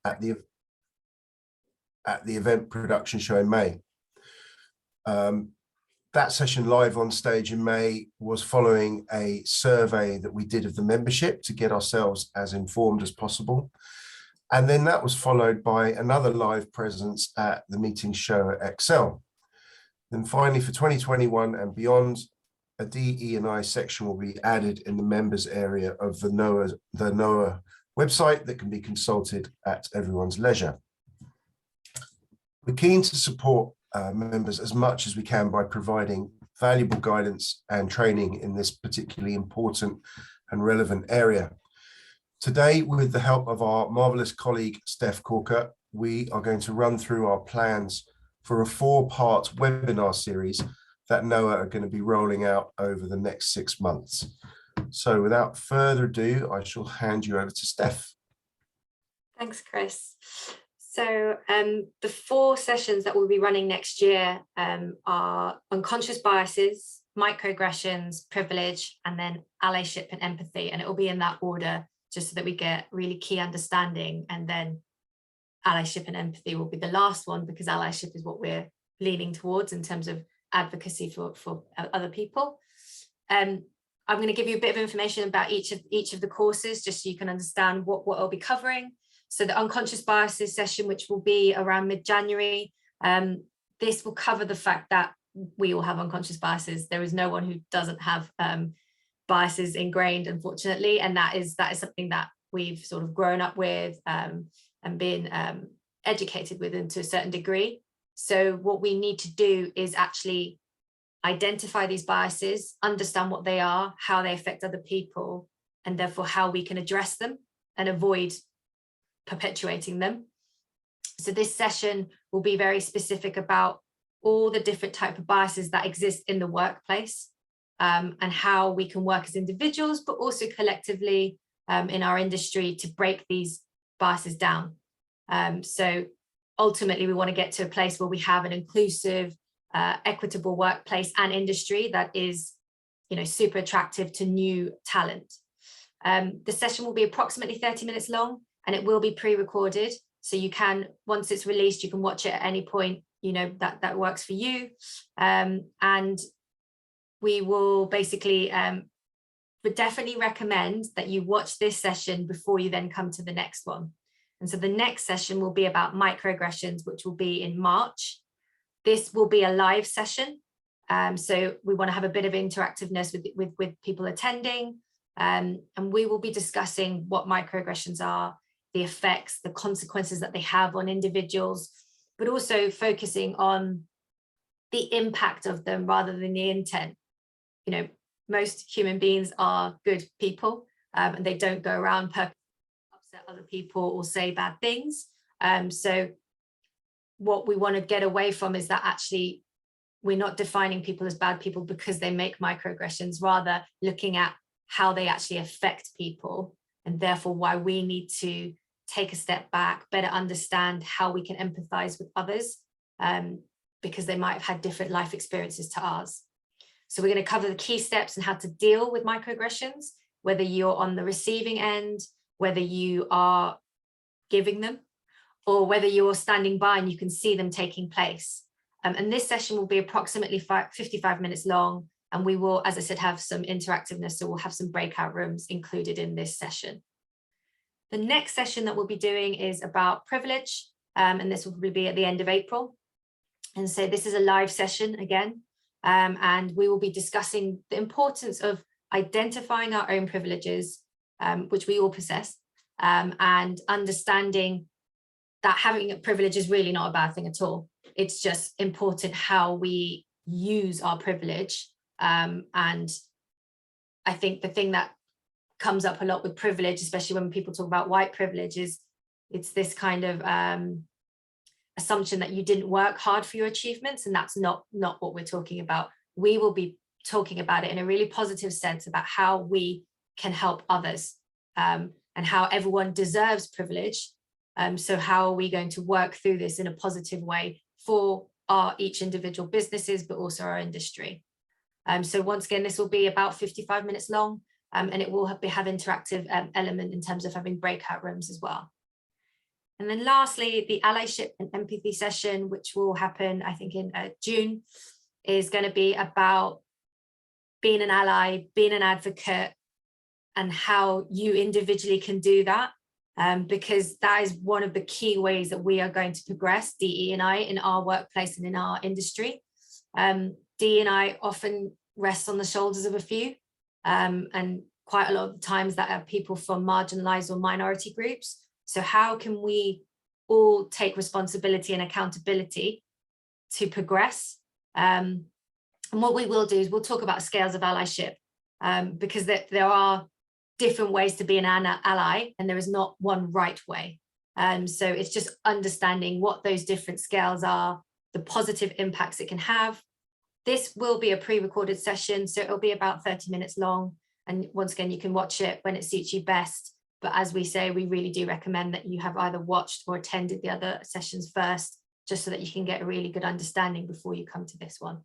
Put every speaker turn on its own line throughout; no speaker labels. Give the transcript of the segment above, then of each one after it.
at the event production show in May. That session live on stage in May was following a survey that we did of the membership to get ourselves as informed as possible. And then that was followed by another live presence at the meeting show at Excel. Then finally, for 2021 and beyond, a DE&I section will be added in the members area of the NOAA website that can be consulted at everyone's leisure. We're keen to support members as much as we can by providing valuable guidance and training in this particularly important and relevant area. Today, with the help of our marvelous colleague, Steph Corker, we are going to run through our plans for a 4-part webinar series that NOAA are going to be rolling out over the next 6 months. So without further ado, I shall hand you over to Steph.
Thanks, Chris. So the 4 sessions that we'll be running next year are unconscious biases, microaggressions, privilege, and then allyship and empathy. And it will be in that order, just so that we get really key understanding. And then allyship and empathy will be the last one, because allyship is what we're leaning towards in terms of advocacy for other people. I'm going to give you a bit of information about each of the courses, just so you can understand what I'll be covering. So the unconscious biases session, which will be around mid-January, this will cover the fact that we all have unconscious biases. There is no one who doesn't have biases ingrained, unfortunately, and that is something that we've sort of grown up with and been educated with to a certain degree. So what we need to do is actually identify these biases, understand what they are, how they affect other people, and therefore how we can address them and avoid perpetuating them. So this session will be very specific about all the different types of biases that exist in the workplace, and how we can work as individuals, but also collectively in our industry to break these biases down. So ultimately, we want to get to a place where we have an inclusive, equitable workplace and industry that is, super attractive to new talent. The session will be approximately 30 minutes long, and it will be pre-recorded. So you can, once it's released, you can watch it at any point, that works for you. And we will basically would definitely recommend that you watch this session before you then come to the next one. And so the next session will be about microaggressions, which will be in March. This will be a live session. So we want to have a bit of interactiveness with people attending. And we will be discussing what microaggressions are, the effects, the consequences that they have on individuals, but also focusing on the impact of them rather than the intent. Most human beings are good people, and they don't go around purposely upset other people or say bad things. So what we want to get away from is that actually we're not defining people as bad people because they make microaggressions, rather looking at how they actually affect people, and therefore why we need to take a step back, better understand how we can empathize with others, because they might have had different life experiences to ours. So we're going to cover the key steps and how to deal with microaggressions, whether you're on the receiving end, whether you are giving them, or whether you're standing by and you can see them taking place. And this session will be approximately 55 minutes long. And we will, as I said, have some interactiveness. So we'll have some breakout rooms included in this session. The next session that we'll be doing is about privilege. And this will probably be at the end of April. And so this is a live session again. And we will be discussing the importance of identifying our own privileges, which we all possess, and understanding that having a privilege is really not a bad thing at all. It's just important how we use our privilege. And I think the thing that comes up a lot with privilege, especially when people talk about white privilege, is it's this kind of assumption that you didn't work hard for your achievements, and that's not what we're talking about. We will be talking about it in a really positive sense about how we can help others, and how everyone deserves privilege. So how are we going to work through this in a positive way for each individual businesses, but also our industry. So once again, this will be about 55 minutes long, and it will have interactive element in terms of having breakout rooms as well. And And then lastly, the allyship and empathy session, which will happen, I think, in June, is going to be about being an ally, being an advocate, and how you individually can do that. Because that is one of the key ways that we are going to progress DE&I in our workplace and in our industry. DE&I often rests on the shoulders of a few, and quite a lot of times that are people from marginalized or minority groups. So how can we all take responsibility and accountability to progress? And what we will do is we'll talk about scales of allyship, because there are different ways to be an ally, and there is not one right way. So it's just understanding what those different scales are, the positive impacts it can have. This will be a pre-recorded session, so it'll be about 30 minutes long. And once again, you can watch it when it suits you best. But as we say, we really do recommend that you have either watched or attended the other sessions first, just so that you can get a really good understanding before you come to this one.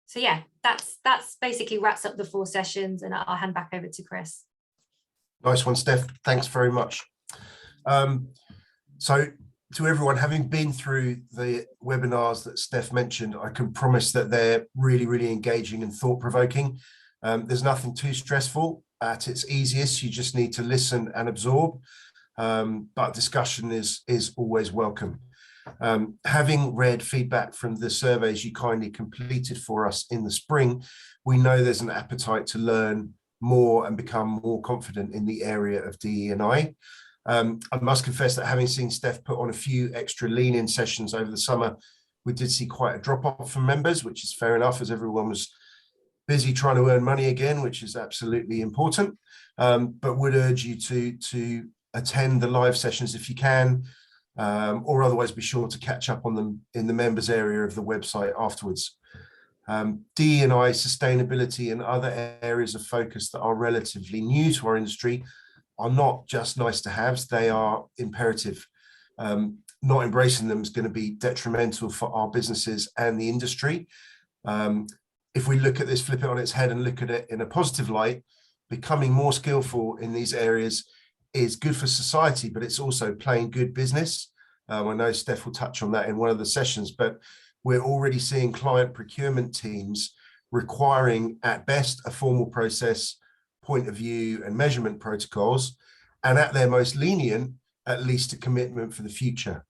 So yeah, that's basically wraps up the 4 sessions, and I'll hand back over to Chris.
Nice one, Steph. Thanks very much. So to everyone, having been through the webinars that Steph mentioned, I can promise that they're really, really engaging and thought-provoking. There's nothing too stressful. At its easiest, you just need to listen and absorb, but discussion is always welcome. Having read feedback from the surveys you kindly completed for us in the spring, we know there's an appetite to learn more and become more confident in the area of DE&I. I must confess that having seen Steph put on a few extra lean-in sessions over the summer, we did see quite a drop-off from members, which is fair enough, as everyone was busy trying to earn money again, which is absolutely important, but would urge you to attend the live sessions if you can, or otherwise be sure to catch up on them in the members area of the website afterwards. DE&I, sustainability, and other areas of focus that are relatively new to our industry are not just nice to haves, they are imperative. Not embracing them is going to be detrimental for our businesses and the industry. If we look at this, flip it on its head and look at it in a positive light, becoming more skillful in these areas is good for society, but it's also playing good business. I know Steph will touch on that in one of the sessions, but we're already seeing client procurement teams requiring at best a formal process, point of view and measurement protocols, and at their most lenient, at least a commitment for the future.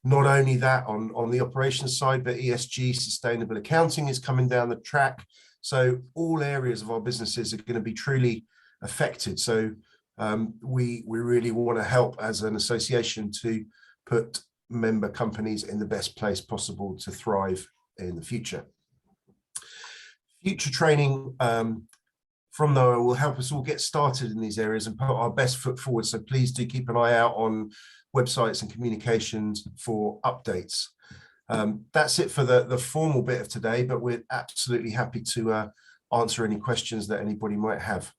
Not only that, on the operations side, but ESG, sustainable accounting, is coming down the track. So all areas of our businesses are going to be truly affected. So we really want to help as an association to put member companies in the best place possible to thrive in the future. Future training from NOAA will help us all get started in these areas and put our best foot forward. So please do keep an eye out on websites and communications for updates. That's it for the formal bit of today, but we're absolutely happy to answer any questions that anybody might have.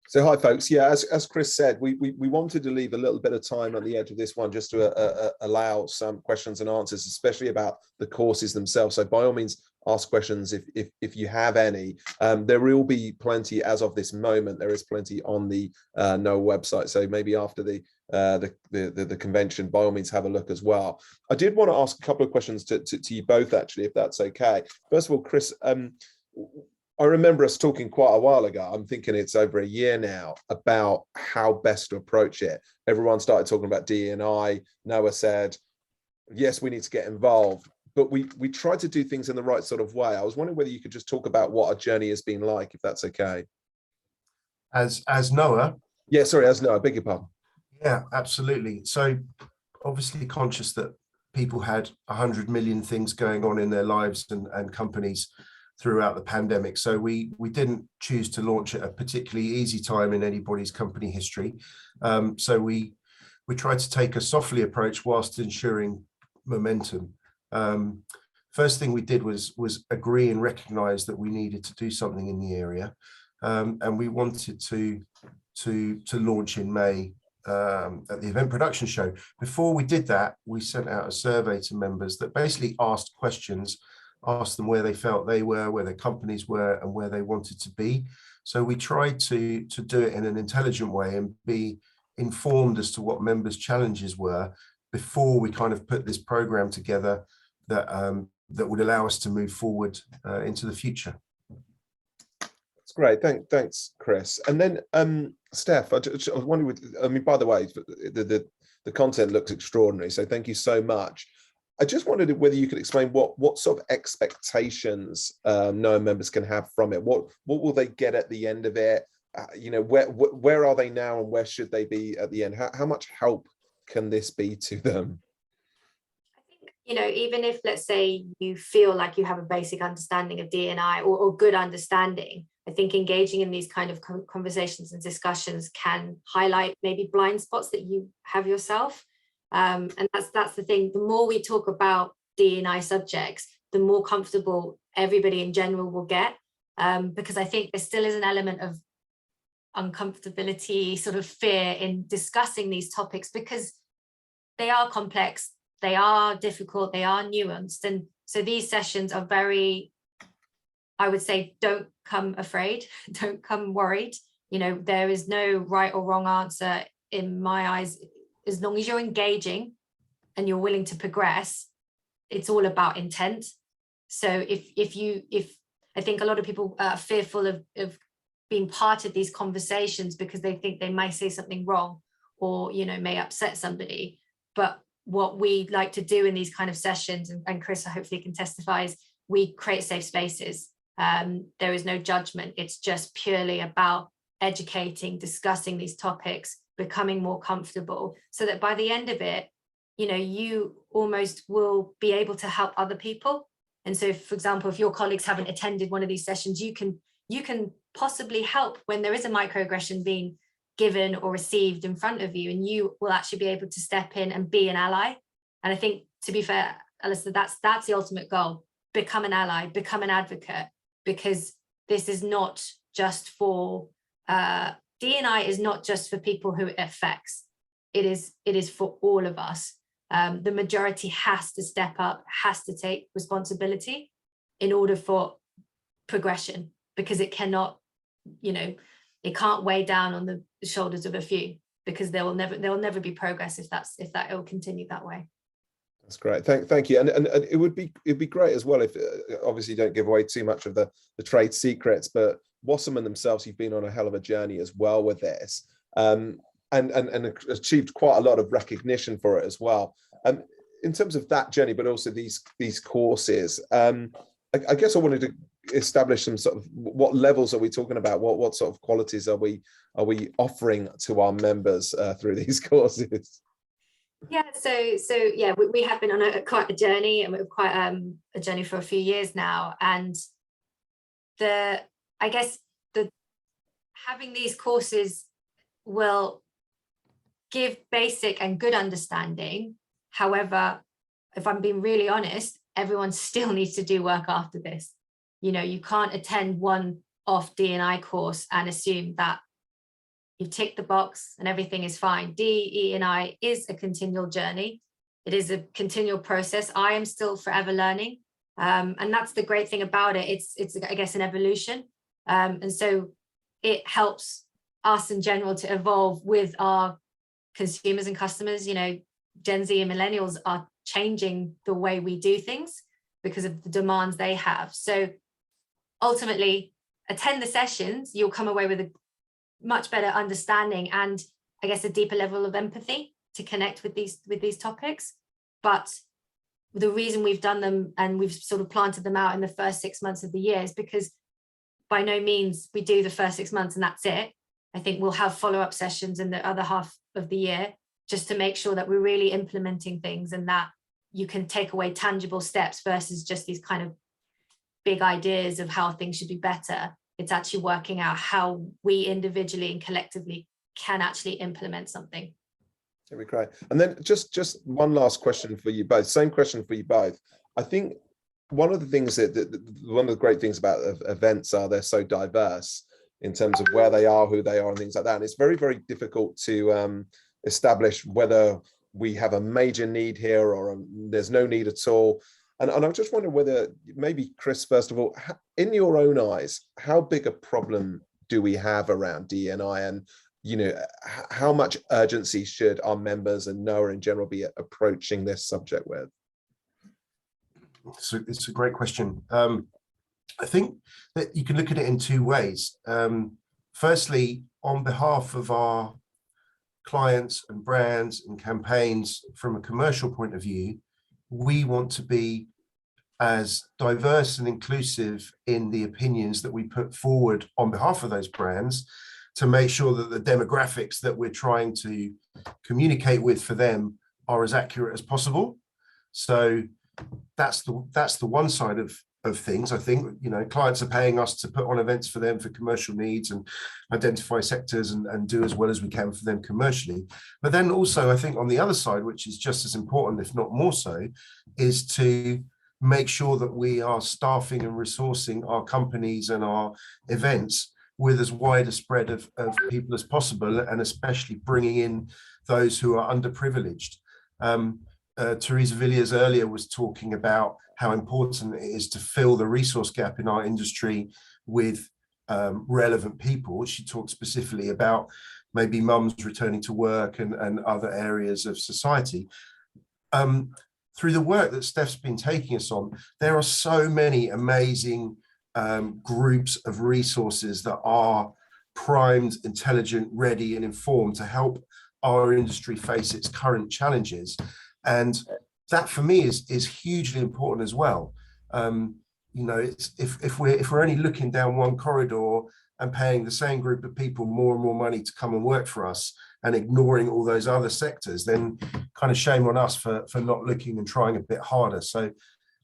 So hi folks, yeah, as Chris said, we wanted to leave a little bit of time on the edge of this one just to allow some questions and answers, especially about the courses themselves. So by all means, ask questions if you have any. There will be plenty as of this moment. There is plenty on the NOAA website. So maybe after the convention, by all means, have a look as well. I did want to ask a couple of questions to you both, actually, if that's okay. First of all, Chris, I remember us talking quite a while ago, I'm thinking it's over a year now, about how best to approach it. Everyone started talking about DE&I. NOAA said, yes, we need to get involved, but we tried to do things in the right sort of way. I was wondering whether you could just talk about what our journey has been like, if that's okay.
As NOAA?
Yeah, sorry, as NOAA, I beg your pardon.
Yeah, absolutely. So obviously conscious that people had 100 million things going on in their lives and companies throughout the pandemic. So we didn't choose to launch at a particularly easy time in anybody's company history. So we tried to take a softly approach whilst ensuring momentum. First thing we did was agree and recognize that we needed to do something in the area. And we wanted to launch in May at the event production show. Before we did that, we sent out a survey to members that basically asked questions asked them where they felt they were, where their companies were, and where they wanted to be. So we tried to do it in an intelligent way and be informed as to what members' challenges were before we kind of put this program together that that would allow us to move forward into the future.
That's great. Thanks, Chris. And then Steph, I was wondering, I mean, by the way, the content looks extraordinary, so thank you so much. I just wondered whether you could explain what sort of expectations NOAM members can have from it. What will they get at the end of it? You know, where are they now and where should they be at the end? How much help can this be to them?
I think, you know, even if, let's say, you feel like you have a basic understanding of D&I or good understanding, I think engaging in these kind of conversations and discussions can highlight maybe blind spots that you have yourself. And that's the thing. The more we talk about D&I subjects, the more comfortable everybody in general will get, because I think there still is an element of uncomfortability, sort of fear in discussing these topics, because they are complex, they are difficult, they are nuanced. And so these sessions are very, I would say, don't come afraid, don't come worried. You know, there is no right or wrong answer in my eyes. As long as you're engaging and you're willing to progress, it's all about intent. So if I think a lot of people are fearful of being part of these conversations because they think they might say something wrong or, you know, may upset somebody. But what we like to do in these kind of sessions, and Chris hopefully can testify, is we create safe spaces. There is no judgment. It's just purely about educating, discussing these topics, becoming more comfortable, so that by the end of it, you know, you almost will be able to help other people. And so, for example, if your colleagues haven't attended one of these sessions, you can possibly help when there is a microaggression being given or received in front of you, and you will actually be able to step in and be an ally. And I think, to be fair, Alistair, that's the ultimate goal: become an ally, become an advocate, because this is not just for D&I is not just for people who it affects. It is for all of us. The majority has to step up, has to take responsibility in order for progression, because it cannot, you know, it can't weigh down on the shoulders of a few, because there will never be progress if that will continue that way.
That's great. Thank you. And it'd be great as well if obviously don't give away too much of the trade secrets, but Wasserman themselves, you've been on a hell of a journey as well with this, and achieved quite a lot of recognition for it as well. In terms of that journey, but also these courses, I guess I wanted to establish some sort of, what levels are we talking about? What sort of qualities are we offering to our members through these courses?
Yeah, so yeah, we have been on quite a journey, and we've quite a journey for a few years now. And I guess having these courses will give basic and good understanding. However, if I'm being really honest, everyone still needs to do work after this. You know, you can't attend one off D&I course and assume that you've ticked the box and everything is fine. DE&I is a continual journey. It is a continual process. I am still forever learning. And that's the great thing about it. It's I guess, an evolution. And so it helps us in general to evolve with our consumers and customers. You know, Gen Z and millennials are changing the way we do things because of the demands they have. So ultimately, attend the sessions, you'll come away with a much better understanding and, I guess, a deeper level of empathy to connect with these topics. But the reason we've done them and we've sort of planted them out in the first 6 months of the year is because by no means we do the first 6 months and that's it. I think we'll have follow-up sessions in the other half of the year, just to make sure that we're really implementing things and that you can take away tangible steps versus just these kind of big ideas of how things should be better. It's actually working out how we individually and collectively can actually implement something.
That'd be great. And then just one last question for you both. Same question for you both. I think one of the things one of the great things about events are they're so diverse in terms of where they are, who they are, and things like that. And it's very, very difficult to establish whether we have a major need here or there's no need at all. And I just wonder whether maybe, Chris, first of all, in your own eyes, how big a problem do we have around DE&I, and how much urgency should our members and NOAA in general be approaching this subject with?
So it's a great question. I think that you can look at it in two ways. Firstly, on behalf of our clients and brands and campaigns, from a commercial point of view, we want to be as diverse and inclusive in the opinions that we put forward on behalf of those brands, to make sure that the demographics that we're trying to communicate with for them are as accurate as possible. So that's the one side of things. I think, clients are paying us to put on events for them for commercial needs and identify sectors and do as well as we can for them commercially. But then also, I think on the other side, which is just as important, if not more so, is to make sure that we are staffing and resourcing our companies and our events with as wide a spread of people as possible, and especially bringing in those who are underprivileged. Teresa Villiers earlier was talking about how important it is to fill the resource gap in our industry with relevant people. She talked specifically about maybe mums returning to work and other areas of society. Through the work that Steph's been taking us on, there are so many amazing groups of resources that are primed, intelligent, ready, and informed to help our industry face its current challenges. And that for me is hugely important as well. If we're only looking down one corridor and paying the same group of people more and more money to come and work for us and ignoring all those other sectors, then kind of shame on us for not looking and trying a bit harder. So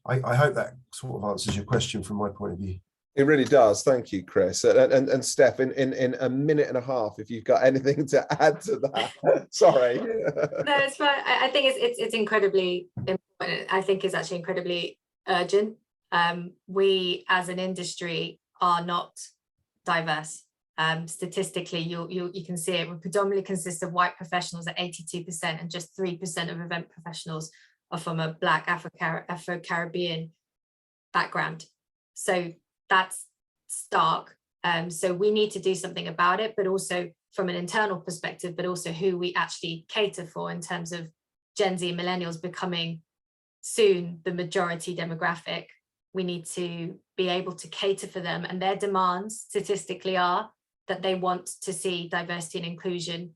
I hope that sort of answers your question from my point of view.
It really does. Thank you, Chris. And Steph, in a minute and a half, if you've got anything to add to that. Sorry.
No, it's fine. I think it's incredibly important. I think it's actually incredibly urgent. We as an industry are not diverse. Statistically, you can see it. We predominantly consist of white professionals at 82%, and just 3% of event professionals are from a Black Afro-Caribbean background. So that's stark. So we need to do something about it, but also from an internal perspective, but also who we actually cater for in terms of Gen Z and millennials becoming soon the majority demographic. We need to be able to cater for them, and their demands statistically are that they want to see diversity and inclusion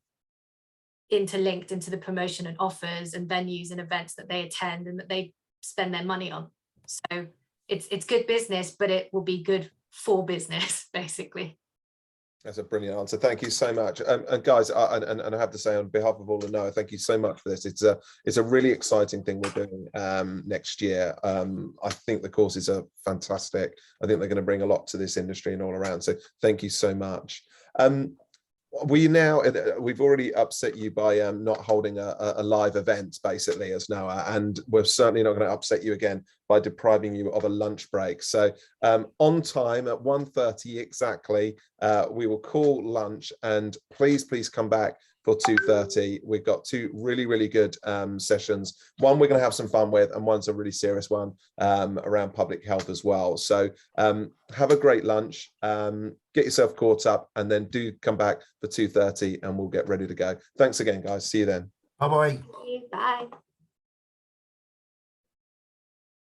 interlinked into the promotion and offers and venues and events that they attend and that they spend their money on. So it's good business, but it will be good for business, basically.
That's a brilliant answer. Thank you so much. And guys, and I have to say on behalf of all of NOAA, thank you so much for this. It's a really exciting thing we're doing next year. I think the courses are fantastic. I think they're going to bring a lot to this industry and all around. So thank you so much. We've already upset you by not holding a live event, basically, as NOAA, and we're certainly not going to upset you again by depriving you of a lunch break. So on time at 1:30 exactly, we will call lunch, and please come back for 2:30. We've got two really good sessions. One we're going to have some fun with, and one's a really serious one around public health as well. So have a great lunch, get yourself caught up, and then do come back for 2:30 and we'll get ready to go. Thanks again, guys. See you then.
Bye-bye.
Bye.